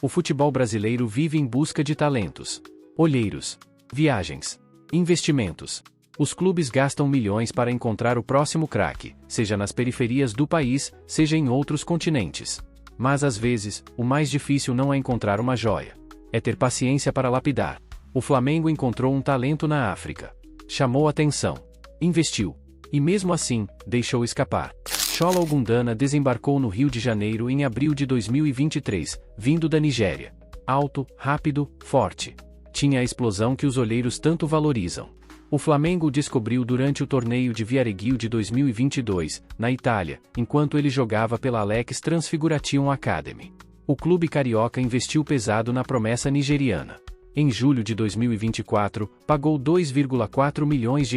O futebol brasileiro vive em busca de talentos. Olheiros, viagens, investimentos. Os clubes gastam milhões para encontrar o próximo craque, seja nas periferias do país, seja em outros continentes. Mas às vezes, o mais difícil não é encontrar uma joia. É ter paciência para lapidar. O Flamengo encontrou um talento na África. Chamou atenção. Investiu. E mesmo assim, deixou escapar. Chola Ogundana desembarcou no Rio de Janeiro em abril de 2023, vindo da Nigéria. Alto, rápido, forte. Tinha a explosão que os olheiros tanto valorizam. O Flamengo o descobriu durante o torneio de Viareggio de 2022, na Itália, enquanto ele jogava pela Alex Transfiguration Academy. O clube carioca investiu pesado na promessa nigeriana. Em julho de 2024, pagou R$2,4 milhões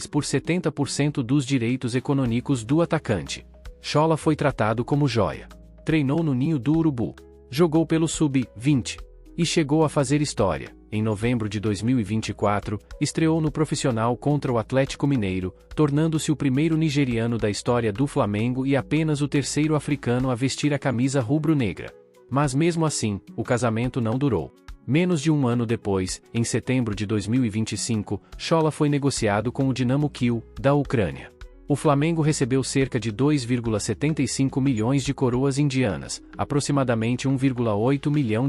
por 70% dos direitos econômicos do atacante. Chola foi tratado como joia. Treinou no Ninho do Urubu. Jogou pelo Sub-20. E chegou a fazer história. Em novembro de 2024, estreou no profissional contra o Atlético Mineiro, tornando-se o primeiro nigeriano da história do Flamengo e apenas o terceiro africano a vestir a camisa rubro-negra. Mas mesmo assim, o casamento não durou. Menos de um ano depois, em setembro de 2025, Chola foi negociado com o Dinamo Kyiv, da Ucrânia. O Flamengo recebeu cerca de 2,75 milhões de coroas indianas, aproximadamente R$1,8 milhão,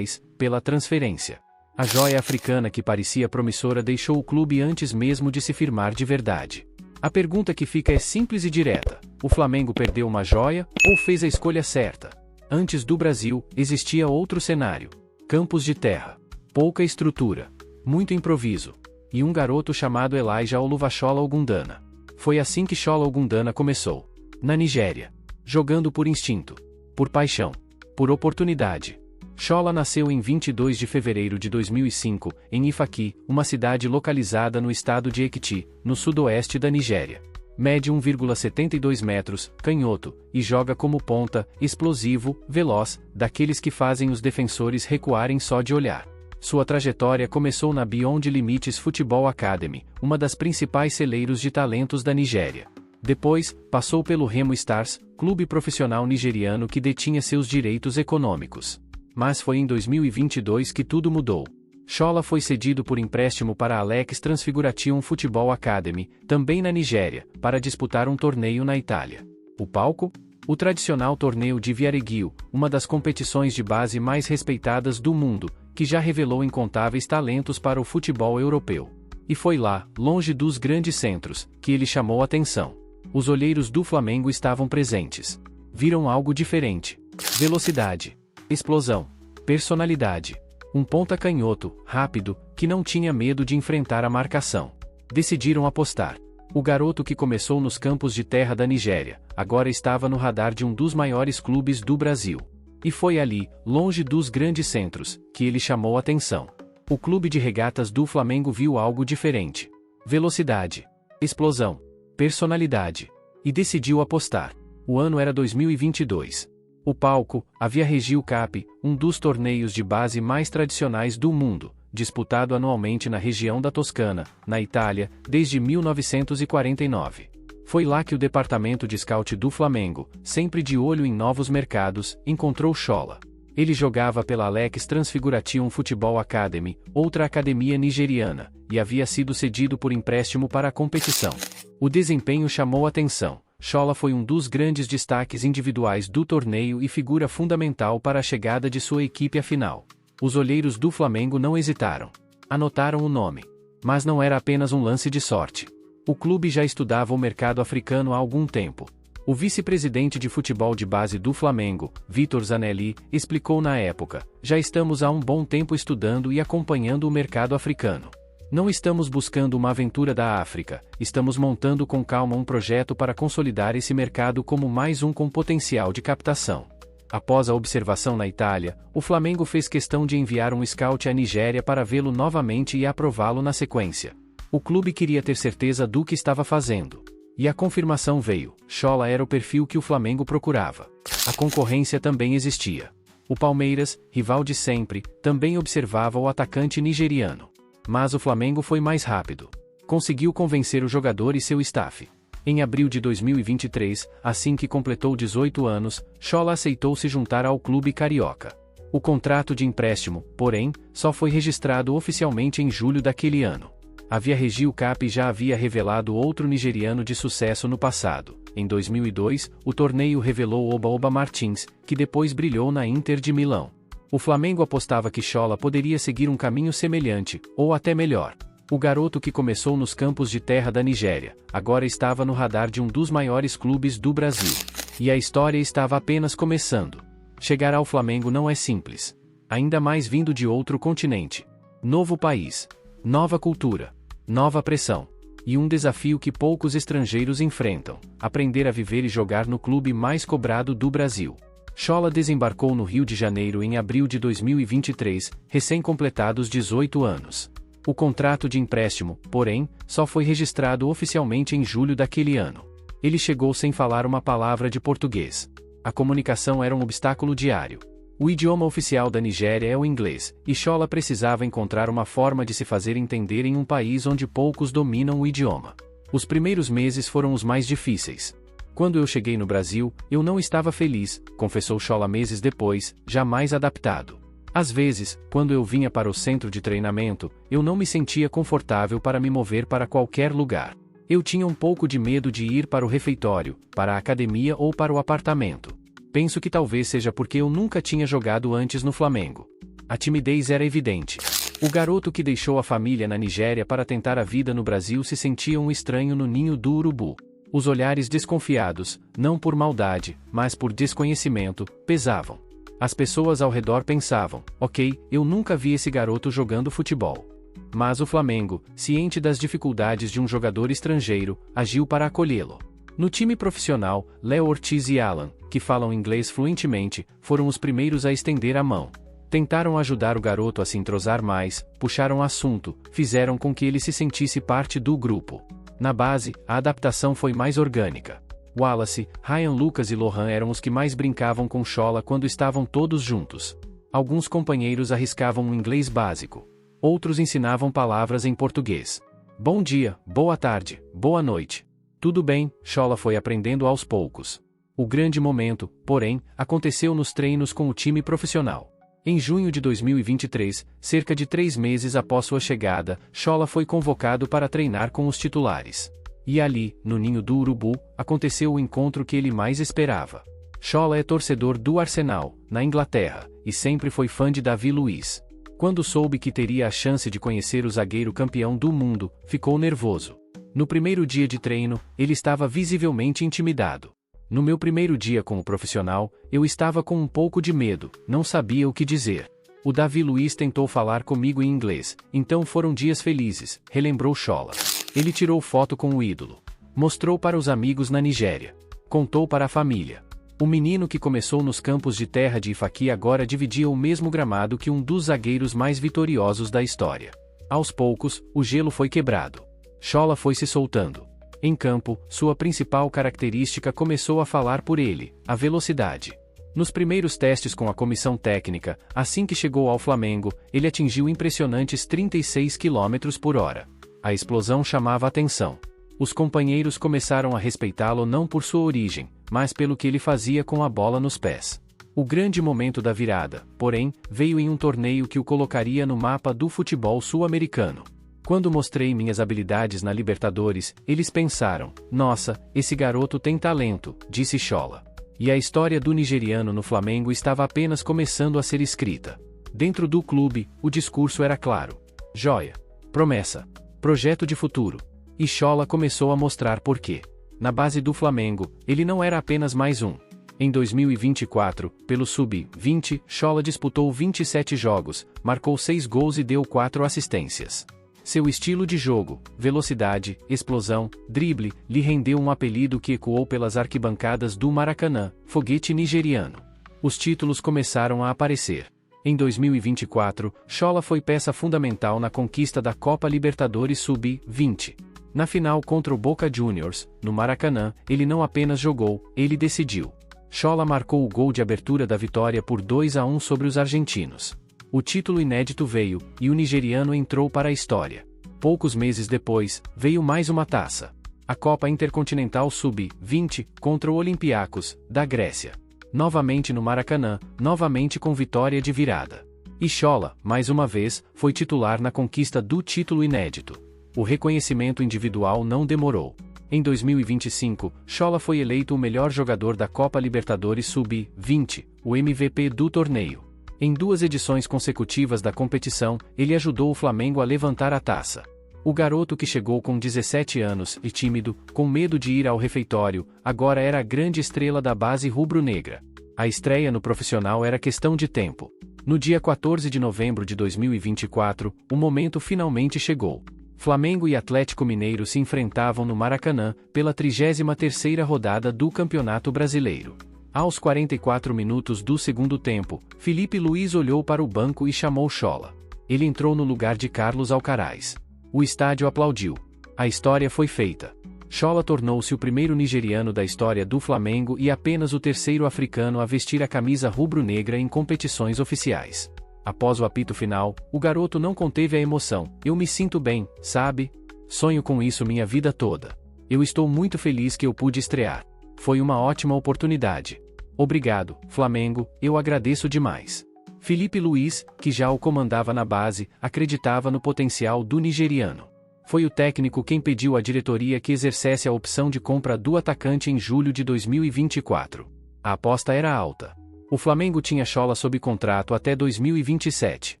pela transferência. A joia africana que parecia promissora deixou o clube antes mesmo de se firmar de verdade. A pergunta que fica é simples e direta: o Flamengo perdeu uma joia, ou fez a escolha certa? Antes do Brasil, existia outro cenário. Campos de terra, pouca estrutura, muito improviso, e um garoto chamado Elijah Oluwachola Ogundana. Foi assim que Chola Ogundana começou. Na Nigéria. Jogando por instinto. Por paixão. Por oportunidade. Chola nasceu em 22 de fevereiro de 2005, em Ifaki, uma cidade localizada no estado de Ekiti, no sudoeste da Nigéria. Mede 1,72 metros, canhoto, e joga como ponta, explosivo, veloz, daqueles que fazem os defensores recuarem só de olhar. Sua trajetória começou na Beyond Limites Football Academy, uma das principais celeiros de talentos da Nigéria. Depois, passou pelo Remo Stars, clube profissional nigeriano que detinha seus direitos econômicos. Mas foi em 2022 que tudo mudou. Chola foi cedido por empréstimo para a Alex Transfiguration Football Academy, também na Nigéria, para disputar um torneio na Itália. O palco? O tradicional torneio de Viareggio, uma das competições de base mais respeitadas do mundo, que já revelou incontáveis talentos para o futebol europeu. E foi lá, longe dos grandes centros, que ele chamou atenção. Os olheiros do Flamengo estavam presentes. Viram algo diferente. Velocidade. Explosão. Personalidade. Um ponta canhoto, rápido, que não tinha medo de enfrentar a marcação. Decidiram apostar. O garoto que começou nos campos de terra da Nigéria, agora estava no radar de um dos maiores clubes do Brasil. E foi ali, longe dos grandes centros, que ele chamou atenção. O clube de regatas do Flamengo viu algo diferente. Velocidade. Explosão. Personalidade. E decidiu apostar. O ano era 2022. O palco, a Viareggio Cup, um dos torneios de base mais tradicionais do mundo, disputado anualmente na região da Toscana, na Itália, desde 1949. Foi lá que o departamento de scout do Flamengo, sempre de olho em novos mercados, encontrou Chola. Ele jogava pela Alex Transfiguration Football Academy, outra academia nigeriana, e havia sido cedido por empréstimo para a competição. O desempenho chamou atenção. Chola foi um dos grandes destaques individuais do torneio e figura fundamental para a chegada de sua equipe à final. Os olheiros do Flamengo não hesitaram. Anotaram o nome. Mas não era apenas um lance de sorte. O clube já estudava o mercado africano há algum tempo. O vice-presidente de futebol de base do Flamengo, Vitor Zanelli, explicou na época: já estamos há um bom tempo estudando e acompanhando o mercado africano. Não estamos buscando uma aventura da África, estamos montando com calma um projeto para consolidar esse mercado como mais um com potencial de captação. Após a observação na Itália, o Flamengo fez questão de enviar um scout à Nigéria para vê-lo novamente e aprová-lo na sequência. O clube queria ter certeza do que estava fazendo. E a confirmação veio: Chola era o perfil que o Flamengo procurava. A concorrência também existia. O Palmeiras, rival de sempre, também observava o atacante nigeriano. Mas o Flamengo foi mais rápido. Conseguiu convencer o jogador e seu staff. Em abril de 2023, assim que completou 18 anos, Chola aceitou se juntar ao clube carioca. O contrato de empréstimo, porém, só foi registrado oficialmente em julho daquele ano. A Viareggio Cup já havia revelado outro nigeriano de sucesso no passado. Em 2002, o torneio revelou Oba Martins, que depois brilhou na Inter de Milão. O Flamengo apostava que Schola poderia seguir um caminho semelhante, ou até melhor. O garoto que começou nos campos de terra da Nigéria, agora estava no radar de um dos maiores clubes do Brasil. E a história estava apenas começando. Chegar ao Flamengo não é simples. Ainda mais vindo de outro continente. Novo país. Nova cultura. Nova pressão. E um desafio que poucos estrangeiros enfrentam: aprender a viver e jogar no clube mais cobrado do Brasil. Schola desembarcou no Rio de Janeiro em abril de 2023, recém-completados 18 anos. O contrato de empréstimo, porém, só foi registrado oficialmente em julho daquele ano. Ele chegou sem falar uma palavra de português. A comunicação era um obstáculo diário. O idioma oficial da Nigéria é o inglês, e Schola precisava encontrar uma forma de se fazer entender em um país onde poucos dominam o idioma. Os primeiros meses foram os mais difíceis. Quando eu cheguei no Brasil, eu não estava feliz, confessou Schola meses depois, jamais adaptado. Às vezes, quando eu vinha para o centro de treinamento, eu não me sentia confortável para me mover para qualquer lugar. Eu tinha um pouco de medo de ir para o refeitório, para a academia ou para o apartamento. Penso que talvez seja porque eu nunca tinha jogado antes no Flamengo. A timidez era evidente. O garoto que deixou a família na Nigéria para tentar a vida no Brasil se sentia um estranho no ninho do urubu. Os olhares desconfiados, não por maldade, mas por desconhecimento, pesavam. As pessoas ao redor pensavam: ok, eu nunca vi esse garoto jogando futebol. Mas o Flamengo, ciente das dificuldades de um jogador estrangeiro, agiu para acolhê-lo. No time profissional, Léo Ortiz e Alan, que falam inglês fluentemente, foram os primeiros a estender a mão. Tentaram ajudar o garoto a se entrosar mais, puxaram assunto, fizeram com que ele se sentisse parte do grupo. Na base, a adaptação foi mais orgânica. Wallace, Ryan Lucas e Lohan eram os que mais brincavam com Schola quando estavam todos juntos. Alguns companheiros arriscavam um inglês básico. Outros ensinavam palavras em português. Bom dia, boa tarde, boa noite. Tudo bem, Schola foi aprendendo aos poucos. O grande momento, porém, aconteceu nos treinos com o time profissional. Em junho de 2023, cerca de 3 meses após sua chegada, Schola foi convocado para treinar com os titulares. E ali, no ninho do urubu, aconteceu o encontro que ele mais esperava. Schola é torcedor do Arsenal, na Inglaterra, e sempre foi fã de Davi Luiz. Quando soube que teria a chance de conhecer o zagueiro campeão do mundo, ficou nervoso. No primeiro dia de treino, ele estava visivelmente intimidado. No meu primeiro dia como profissional, eu estava com um pouco de medo, não sabia o que dizer. O Davi Luiz tentou falar comigo em inglês, então foram dias felizes, relembrou Schola. Ele tirou foto com o ídolo. Mostrou para os amigos na Nigéria. Contou para a família. O menino que começou nos campos de terra de Ifaki agora dividia o mesmo gramado que um dos zagueiros mais vitoriosos da história. Aos poucos, o gelo foi quebrado. Schola foi se soltando. Em campo, sua principal característica começou a falar por ele: a velocidade. Nos primeiros testes com a comissão técnica, assim que chegou ao Flamengo, ele atingiu impressionantes 36 km por hora. A explosão chamava atenção. Os companheiros começaram a respeitá-lo não por sua origem, mas pelo que ele fazia com a bola nos pés. O grande momento da virada, porém, veio em um torneio que o colocaria no mapa do futebol sul-americano. Quando mostrei minhas habilidades na Libertadores, eles pensaram: nossa, esse garoto tem talento, disse Schola. E a história do nigeriano no Flamengo estava apenas começando a ser escrita. Dentro do clube, o discurso era claro: joia, promessa, projeto de futuro. E Schola começou a mostrar por quê. Na base do Flamengo, ele não era apenas mais um. Em 2024, pelo Sub-20, Schola disputou 27 jogos, marcou 6 gols e deu 4 assistências. Seu estilo de jogo, velocidade, explosão, drible, lhe rendeu um apelido que ecoou pelas arquibancadas do Maracanã: foguete nigeriano. Os títulos começaram a aparecer. Em 2024, Schola foi peça fundamental na conquista da Copa Libertadores Sub-20. Na final contra o Boca Juniors, no Maracanã, ele não apenas jogou, ele decidiu. Schola marcou o gol de abertura da vitória por 2-1 sobre os argentinos. O título inédito veio, e o nigeriano entrou para a história. Poucos meses depois, veio mais uma taça. A Copa Intercontinental Sub-20, contra o Olympiacos, da Grécia. Novamente no Maracanã, novamente com vitória de virada. E Schola, mais uma vez, foi titular na conquista do título inédito. O reconhecimento individual não demorou. Em 2025, Schola foi eleito o melhor jogador da Copa Libertadores Sub-20, o MVP do torneio. Em 2 edições consecutivas da competição, ele ajudou o Flamengo a levantar a taça. O garoto que chegou com 17 anos e tímido, com medo de ir ao refeitório, agora era a grande estrela da base rubro-negra. A estreia no profissional era questão de tempo. No dia 14 de novembro de 2024, o momento finalmente chegou. Flamengo e Atlético Mineiro se enfrentavam no Maracanã, pela 33ª rodada do Campeonato Brasileiro. Aos 44 minutos do segundo tempo, Filipe Luís olhou para o banco e chamou Schola. Ele entrou no lugar de Carlos Alcaraz. O estádio aplaudiu. A história foi feita. Schola tornou-se o primeiro nigeriano da história do Flamengo e apenas o terceiro africano a vestir a camisa rubro-negra em competições oficiais. Após o apito final, o garoto não conteve a emoção. Eu me sinto bem, sabe? Sonho com isso minha vida toda. Eu estou muito feliz que eu pude estrear. Foi uma ótima oportunidade. Obrigado, Flamengo, eu agradeço demais. Filipe Luís, que já o comandava na base, acreditava no potencial do nigeriano. Foi o técnico quem pediu à diretoria que exercesse a opção de compra do atacante em julho de 2024. A aposta era alta. O Flamengo tinha Schola sob contrato até 2027.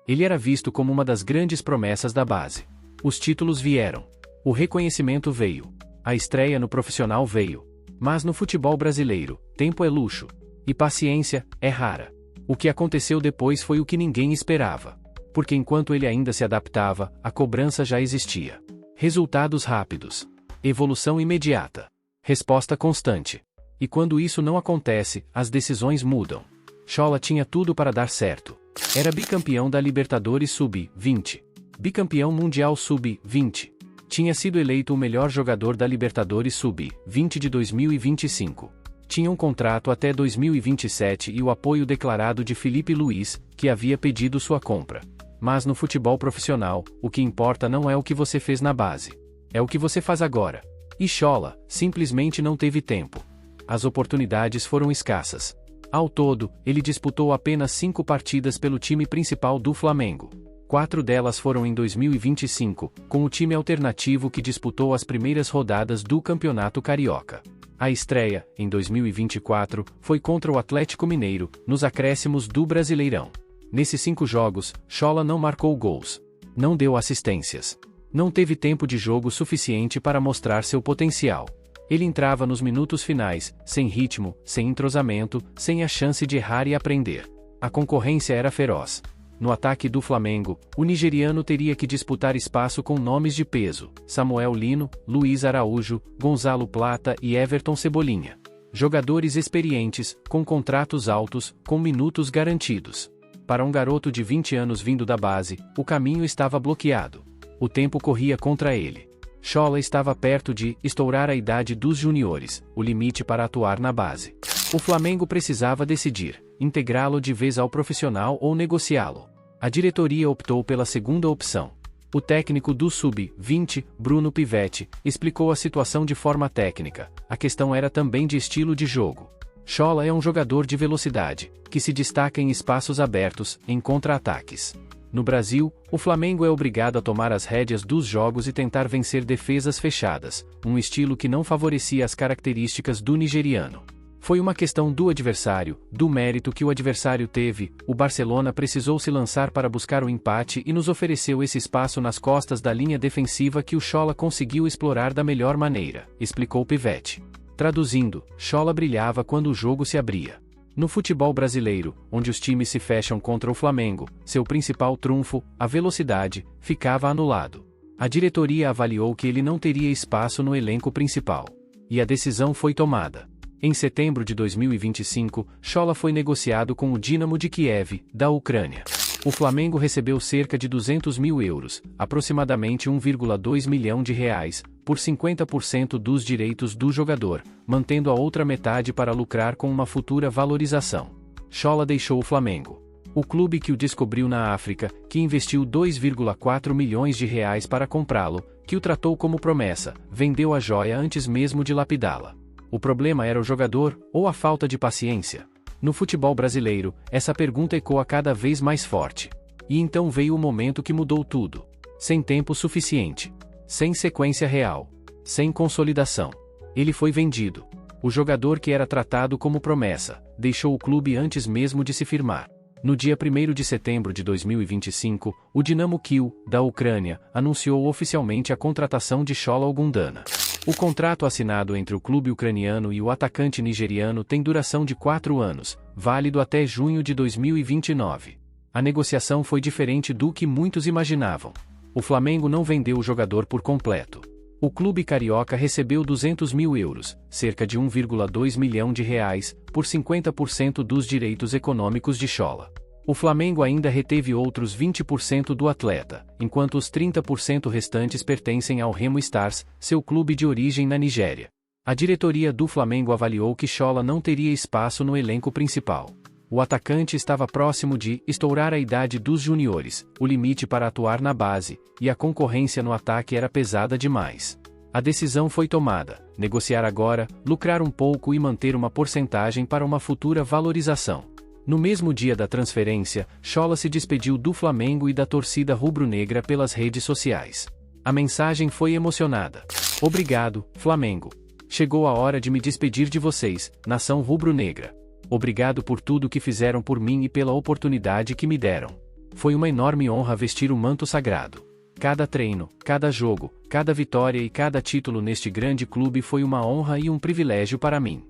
Ele era visto como uma das grandes promessas da base. Os títulos vieram. O reconhecimento veio. A estreia no profissional veio. Mas no futebol brasileiro, tempo é luxo. E paciência é rara. O que aconteceu depois foi o que ninguém esperava. Porque enquanto ele ainda se adaptava, a cobrança já existia. Resultados rápidos. Evolução imediata. Resposta constante. E quando isso não acontece, as decisões mudam. Schola tinha tudo para dar certo. Era bicampeão da Libertadores Sub-20. Bicampeão mundial Sub-20. Tinha sido eleito o melhor jogador da Libertadores Sub-20 de 2025. Tinha um contrato até 2027 e o apoio declarado de Filipe Luís, que havia pedido sua compra. Mas no futebol profissional, o que importa não é o que você fez na base. É o que você faz agora. E Schola, simplesmente não teve tempo. As oportunidades foram escassas. Ao todo, ele disputou apenas 5 partidas pelo time principal do Flamengo. 4 delas foram em 2025, com o time alternativo que disputou as primeiras rodadas do Campeonato Carioca. A estreia, em 2024, foi contra o Atlético Mineiro, nos acréscimos do Brasileirão. Nesses 5 jogos, Schola não marcou gols. Não deu assistências. Não teve tempo de jogo suficiente para mostrar seu potencial. Ele entrava nos minutos finais, sem ritmo, sem entrosamento, sem a chance de errar e aprender. A concorrência era feroz. No ataque do Flamengo, o nigeriano teria que disputar espaço com nomes de peso: Samuel Lino, Luiz Araújo, Gonzalo Plata e Everton Cebolinha. Jogadores experientes, com contratos altos, com minutos garantidos. Para um garoto de 20 anos vindo da base, o caminho estava bloqueado. O tempo corria contra ele. Schola estava perto de estourar a idade dos juniores, o limite para atuar na base. O Flamengo precisava decidir: integrá-lo de vez ao profissional ou negociá-lo. A diretoria optou pela segunda opção. O técnico do Sub-20, Bruno Pivetti, explicou a situação de forma técnica. A questão era também de estilo de jogo. Schola é um jogador de velocidade, que se destaca em espaços abertos, em contra-ataques. No Brasil, o Flamengo é obrigado a tomar as rédeas dos jogos e tentar vencer defesas fechadas, um estilo que não favorecia as características do nigeriano. Foi uma questão do adversário, do mérito que o adversário teve. O Barcelona precisou se lançar para buscar o empate e nos ofereceu esse espaço nas costas da linha defensiva que o Schola conseguiu explorar da melhor maneira, explicou Pivetti. Traduzindo, Schola brilhava quando o jogo se abria. No futebol brasileiro, onde os times se fecham contra o Flamengo, seu principal trunfo, a velocidade, ficava anulado. A diretoria avaliou que ele não teria espaço no elenco principal. E a decisão foi tomada. Em setembro de 2025, Schola foi negociado com o Dinamo de Kiev, da Ucrânia. O Flamengo recebeu cerca de 200 mil euros, aproximadamente 1,2 milhão de reais, por 50% dos direitos do jogador, mantendo a outra metade para lucrar com uma futura valorização. Schola deixou o Flamengo. O clube que o descobriu na África, que investiu 2,4 milhões de reais para comprá-lo, que o tratou como promessa, vendeu a joia antes mesmo de lapidá-la. O problema era o jogador, ou a falta de paciência? No futebol brasileiro, essa pergunta ecoa cada vez mais forte. E então veio o momento que mudou tudo. Sem tempo suficiente. Sem sequência real. Sem consolidação. Ele foi vendido. O jogador que era tratado como promessa, deixou o clube antes mesmo de se firmar. No dia 1º de setembro de 2025, o Dinamo Kyiv, da Ucrânia, anunciou oficialmente a contratação de Shola Ogundana. O contrato assinado entre o clube ucraniano e o atacante nigeriano tem duração de 4 anos, válido até junho de 2029. A negociação foi diferente do que muitos imaginavam. O Flamengo não vendeu o jogador por completo. O clube carioca recebeu 200 mil euros, cerca de 1,2 milhão de reais, por 50% dos direitos econômicos de Shola. O Flamengo ainda reteve outros 20% do atleta, enquanto os 30% restantes pertencem ao Remo Stars, seu clube de origem na Nigéria. A diretoria do Flamengo avaliou que Shola não teria espaço no elenco principal. O atacante estava próximo de estourar a idade dos juniores, o limite para atuar na base, e a concorrência no ataque era pesada demais. A decisão foi tomada: negociar agora, lucrar um pouco e manter uma porcentagem para uma futura valorização. No mesmo dia da transferência, Shola se despediu do Flamengo e da torcida rubro-negra pelas redes sociais. A mensagem foi emocionada. Obrigado, Flamengo. Chegou a hora de me despedir de vocês, nação rubro-negra. Obrigado por tudo que fizeram por mim e pela oportunidade que me deram. Foi uma enorme honra vestir o manto sagrado. Cada treino, cada jogo, cada vitória e cada título neste grande clube foi uma honra e um privilégio para mim.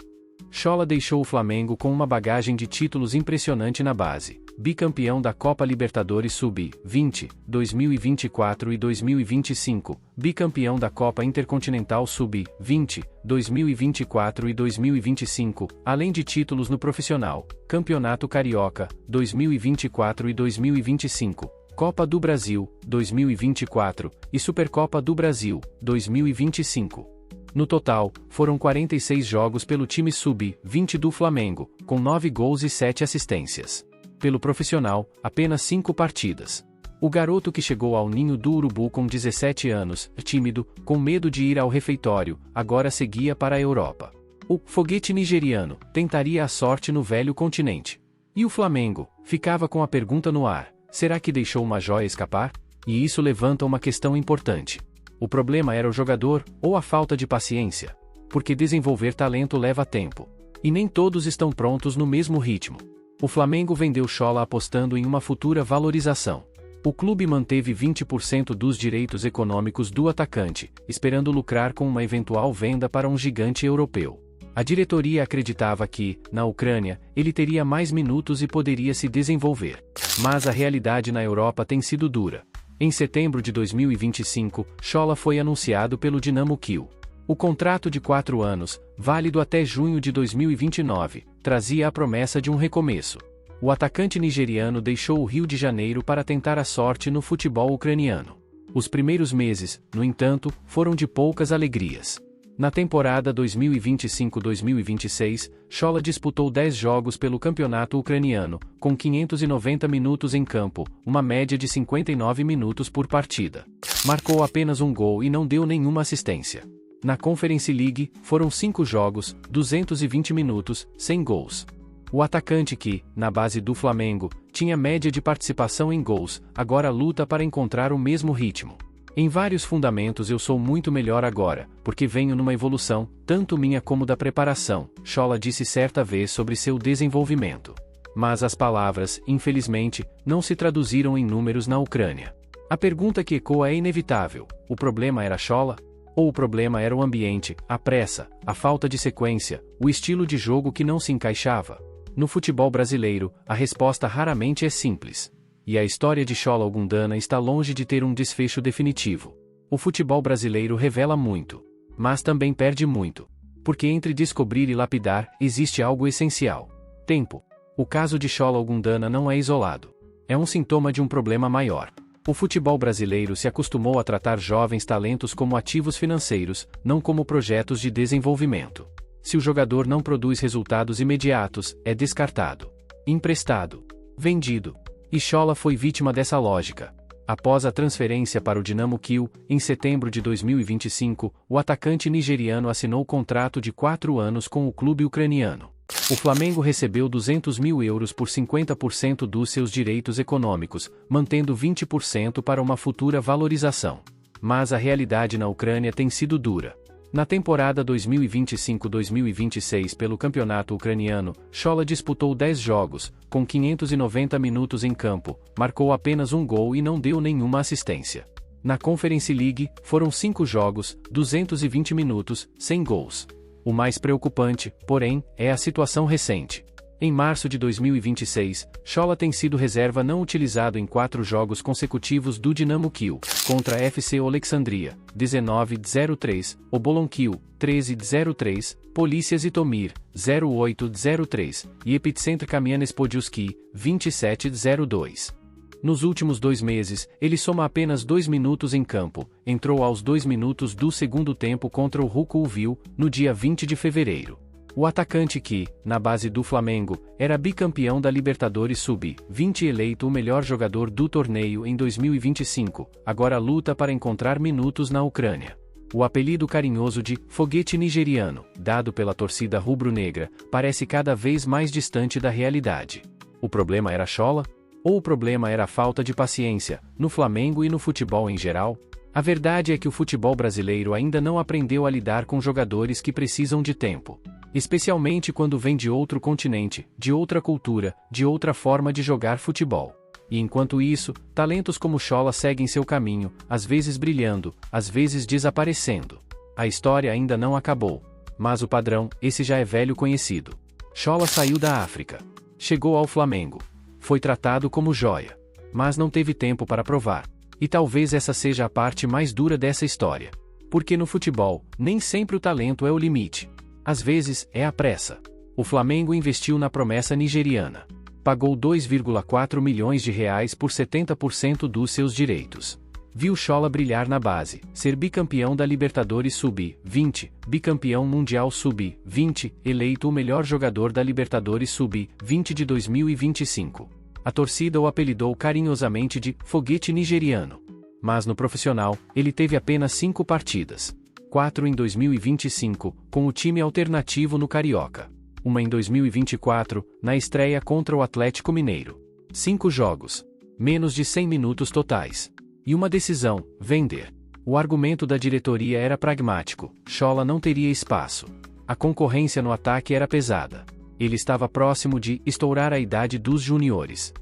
Shola deixou o Flamengo com uma bagagem de títulos impressionante na base. Bicampeão da Copa Libertadores Sub-20, 2024 e 2025, bicampeão da Copa Intercontinental Sub-20, 2024 e 2025, além de títulos no profissional, Campeonato Carioca, 2024 e 2025, Copa do Brasil, 2024, e Supercopa do Brasil, 2025. No total, foram 46 jogos pelo time Sub-20 do Flamengo, com 9 gols e 7 assistências. Pelo profissional, apenas 5 partidas. O garoto que chegou ao ninho do urubu com 17 anos, tímido, com medo de ir ao refeitório, agora seguia para a Europa. O foguete nigeriano tentaria a sorte no velho continente. E o Flamengo ficava com a pergunta no ar: será que deixou uma joia escapar? E isso levanta uma questão importante. O problema era o jogador, ou a falta de paciência? Porque desenvolver talento leva tempo. E nem todos estão prontos no mesmo ritmo. O Flamengo vendeu Shola apostando em uma futura valorização. O clube manteve 20% dos direitos econômicos do atacante, esperando lucrar com uma eventual venda para um gigante europeu. A diretoria acreditava que, na Ucrânia, ele teria mais minutos e poderia se desenvolver. Mas a realidade na Europa tem sido dura. Em setembro de 2025, Shola foi anunciado pelo Dinamo Kyiv. O contrato de 4 anos, válido até junho de 2029, trazia a promessa de um recomeço. O atacante nigeriano deixou o Rio de Janeiro para tentar a sorte no futebol ucraniano. Os primeiros meses, no entanto, foram de poucas alegrias. Na temporada 2025-2026, Shola disputou 10 jogos pelo campeonato ucraniano, com 590 minutos em campo, uma média de 59 minutos por partida. Marcou apenas um gol e não deu nenhuma assistência. Na Conference League, foram 5 jogos, 220 minutos, 100 gols. O atacante que, na base do Flamengo, tinha média de participação em gols, agora luta para encontrar o mesmo ritmo. Em vários fundamentos eu sou muito melhor agora, porque venho numa evolução, tanto minha como da preparação, Shola disse certa vez sobre seu desenvolvimento. Mas as palavras, infelizmente, não se traduziram em números na Ucrânia. A pergunta que ecoa é inevitável: o problema era Shola? Ou o problema era o ambiente, a pressa, a falta de sequência, o estilo de jogo que não se encaixava? No futebol brasileiro, a resposta raramente é simples. E a história de Shola Ogundana está longe de ter um desfecho definitivo. O futebol brasileiro revela muito, mas também perde muito. Porque entre descobrir e lapidar, existe algo essencial: tempo. O caso de Shola Ogundana não é isolado. É um sintoma de um problema maior. O futebol brasileiro se acostumou a tratar jovens talentos como ativos financeiros, não como projetos de desenvolvimento. Se o jogador não produz resultados imediatos, é descartado, emprestado, vendido. E Shola foi vítima dessa lógica. Após a transferência para o Dinamo Kyiv, em setembro de 2025, o atacante nigeriano assinou contrato de 4 anos com o clube ucraniano. O Flamengo recebeu 200 mil euros por 50% dos seus direitos econômicos, mantendo 20% para uma futura valorização. Mas a realidade na Ucrânia tem sido dura. Na temporada 2025-2026 pelo campeonato ucraniano, Schola disputou 10 jogos, com 590 minutos em campo, marcou apenas um gol e não deu nenhuma assistência. Na Conference League, foram 5 jogos, 220 minutos, sem gols. O mais preocupante, porém, é a situação recente. Em março de 2026, Schola tem sido reserva não utilizado em 4 jogos consecutivos do Dinamo Kyiv, contra FC Oleksandria, 19-03, Obolon Kyiv, 13-03, Polícia Zitomir, 08-03, e Epicentr Kamianets-Podilski, 27-02. Nos últimos 2 meses, ele soma apenas 2 minutos em campo, entrou aos 2 minutos do segundo tempo contra o Ruko Lviv, no dia 20 de fevereiro. O atacante que, na base do Flamengo, era bicampeão da Libertadores Sub-20 e eleito o melhor jogador do torneio em 2025, agora luta para encontrar minutos na Ucrânia. O apelido carinhoso de "foguete nigeriano", dado pela torcida rubro-negra, parece cada vez mais distante da realidade. O problema era Schola? Ou o problema era a falta de paciência, no Flamengo e no futebol em geral? A verdade é que o futebol brasileiro ainda não aprendeu a lidar com jogadores que precisam de tempo. Especialmente quando vem de outro continente, de outra cultura, de outra forma de jogar futebol. E enquanto isso, talentos como Schola seguem seu caminho, às vezes brilhando, às vezes desaparecendo. A história ainda não acabou. Mas o padrão, esse já é velho conhecido. Schola saiu da África. Chegou ao Flamengo. Foi tratado como joia. Mas não teve tempo para provar. E talvez essa seja a parte mais dura dessa história. Porque no futebol, nem sempre o talento é o limite. Às vezes, é a pressa. O Flamengo investiu na promessa nigeriana. Pagou 2,4 milhões de reais por 70% dos seus direitos. Viu Schola brilhar na base, ser bicampeão da Libertadores Sub-20, bicampeão mundial Sub-20, eleito o melhor jogador da Libertadores Sub-20 de 2025. A torcida o apelidou carinhosamente de "foguete nigeriano". Mas no profissional, ele teve apenas 5 partidas. 4 em 2025, com o time alternativo no Carioca. Uma em 2024, na estreia contra o Atlético Mineiro. 5 jogos. Menos de 100 minutos totais. E uma decisão, vender. O argumento da diretoria era pragmático, Schola não teria espaço. A concorrência no ataque era pesada. Ele estava próximo de estourar a idade dos juniores.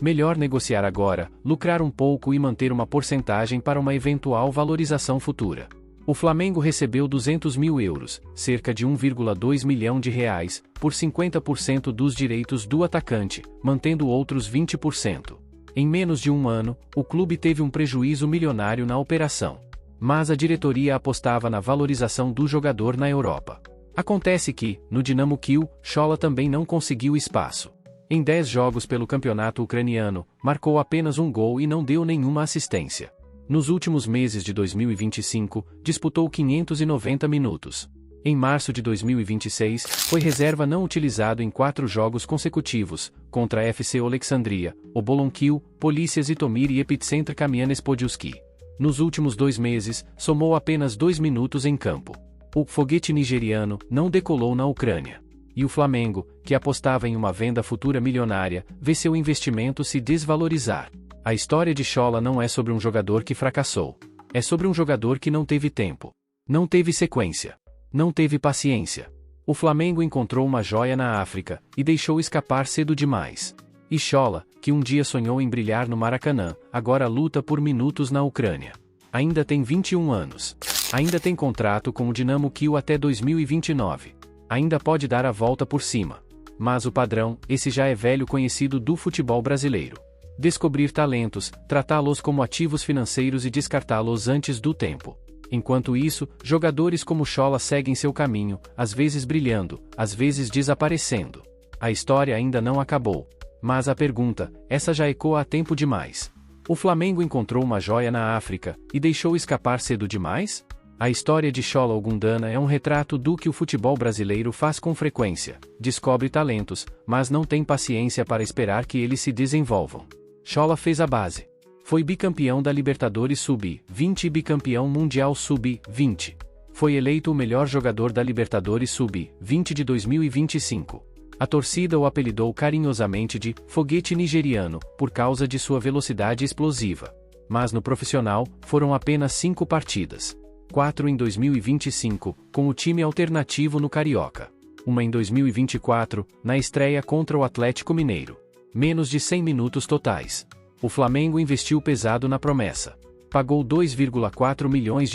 Melhor negociar agora, lucrar um pouco e manter uma porcentagem para uma eventual valorização futura. O Flamengo recebeu 200 mil euros, cerca de 1,2 milhão de reais, por 50% dos direitos do atacante, mantendo outros 20%. Em menos de um ano, o clube teve um prejuízo milionário na operação. Mas a diretoria apostava na valorização do jogador na Europa. Acontece que, no Dinamo Kyiv, Schola também não conseguiu espaço. Em 10 jogos pelo campeonato ucraniano, marcou apenas um gol e não deu nenhuma assistência. Nos últimos meses de 2025, disputou 590 minutos. Em março de 2026, foi reserva não utilizado em 4 jogos consecutivos, contra FC Oleksandria, Obolon Kyiv, Polícia Zitomir e Epicentr Kamianets-Podilski. Nos últimos 2 meses, somou apenas 2 minutos em campo. O "foguete nigeriano" não decolou na Ucrânia. E o Flamengo, que apostava em uma venda futura milionária, vê seu investimento se desvalorizar. A história de Schola não é sobre um jogador que fracassou. É sobre um jogador que não teve tempo. Não teve sequência. Não teve paciência. O Flamengo encontrou uma joia na África, e deixou escapar cedo demais. E Schola, que um dia sonhou em brilhar no Maracanã, agora luta por minutos na Ucrânia. Ainda tem 21 anos. Ainda tem contrato com o Dinamo Kyiv até 2029. Ainda pode dar a volta por cima. Mas o padrão, esse já é velho conhecido do futebol brasileiro. Descobrir talentos, tratá-los como ativos financeiros e descartá-los antes do tempo. Enquanto isso, jogadores como Schola seguem seu caminho, às vezes brilhando, às vezes desaparecendo. A história ainda não acabou. Mas a pergunta, essa já ecoa há tempo demais. O Flamengo encontrou uma joia na África, e deixou escapar cedo demais? A história de Schola Ogundana é um retrato do que o futebol brasileiro faz com frequência. Descobre talentos, mas não tem paciência para esperar que eles se desenvolvam. Schola fez a base. Foi bicampeão da Libertadores Sub-20 e bicampeão mundial Sub-20. Foi eleito o melhor jogador da Libertadores Sub-20 de 2025. A torcida o apelidou carinhosamente de foguete nigeriano, por causa de sua velocidade explosiva. Mas no profissional, foram apenas 5 partidas. 4 em 2025, com o time alternativo no Carioca. Uma em 2024, na estreia contra o Atlético Mineiro. Menos de 100 minutos totais. O Flamengo investiu pesado na promessa. Pagou R$ 2,4 milhões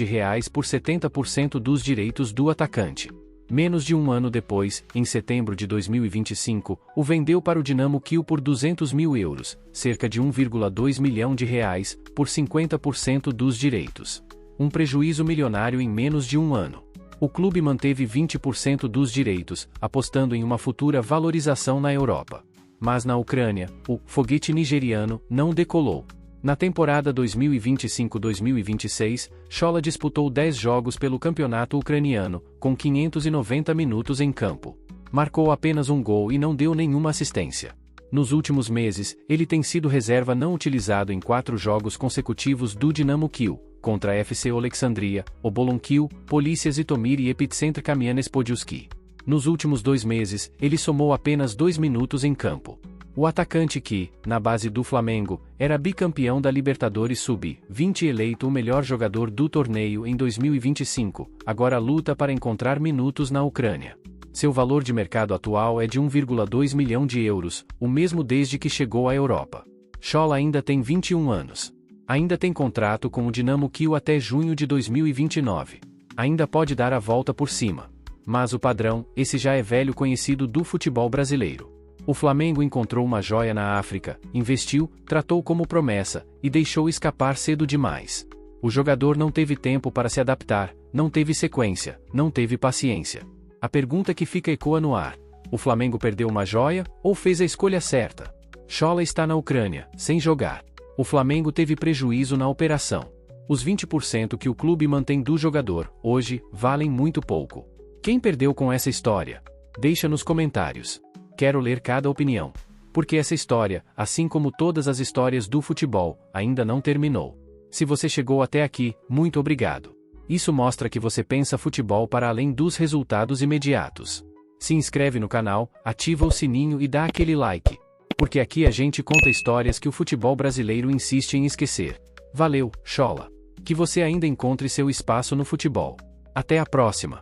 por 70% dos direitos do atacante. Menos de um ano depois, em setembro de 2025, o vendeu para o Dinamo Kyiv por 200 mil euros, cerca de 1,2 milhão de reais, por 50% dos direitos. Um prejuízo milionário em menos de um ano. O clube manteve 20% dos direitos, apostando em uma futura valorização na Europa. Mas na Ucrânia, o foguete nigeriano não decolou. Na temporada 2025-2026, Chola disputou 10 jogos pelo campeonato ucraniano, com 590 minutos em campo. Marcou apenas um gol e não deu nenhuma assistência. Nos últimos meses, ele tem sido reserva não utilizado em 4 jogos consecutivos do Dinamo Kyiv, contra a FC Alexandria, Obolon Kyiv, Polícia Zitomir e Epicentr Kamianets-Podilski. Nos últimos 2 meses, ele somou apenas 2 minutos em campo. O atacante que, na base do Flamengo, era bicampeão da Libertadores Sub-20 e eleito o melhor jogador do torneio em 2025, agora luta para encontrar minutos na Ucrânia. Seu valor de mercado atual é de 1,2 milhão de euros, o mesmo desde que chegou à Europa. Chola ainda tem 21 anos. Ainda tem contrato com o Dinamo Kyiv até junho de 2029. Ainda pode dar a volta por cima. Mas o padrão, esse já é velho conhecido do futebol brasileiro. O Flamengo encontrou uma joia na África, investiu, tratou como promessa, e deixou escapar cedo demais. O jogador não teve tempo para se adaptar, não teve sequência, não teve paciência. A pergunta que fica ecoa no ar: o Flamengo perdeu uma joia, ou fez a escolha certa? Chola está na Ucrânia, sem jogar. O Flamengo teve prejuízo na operação. Os 20% que o clube mantém do jogador, hoje, valem muito pouco. Quem perdeu com essa história? Deixa nos comentários. Quero ler cada opinião. Porque essa história, assim como todas as histórias do futebol, ainda não terminou. Se você chegou até aqui, muito obrigado. Isso mostra que você pensa futebol para além dos resultados imediatos. Se inscreve no canal, ativa o sininho e dá aquele like. Porque aqui a gente conta histórias que o futebol brasileiro insiste em esquecer. Valeu, Chola. Que você ainda encontre seu espaço no futebol. Até a próxima.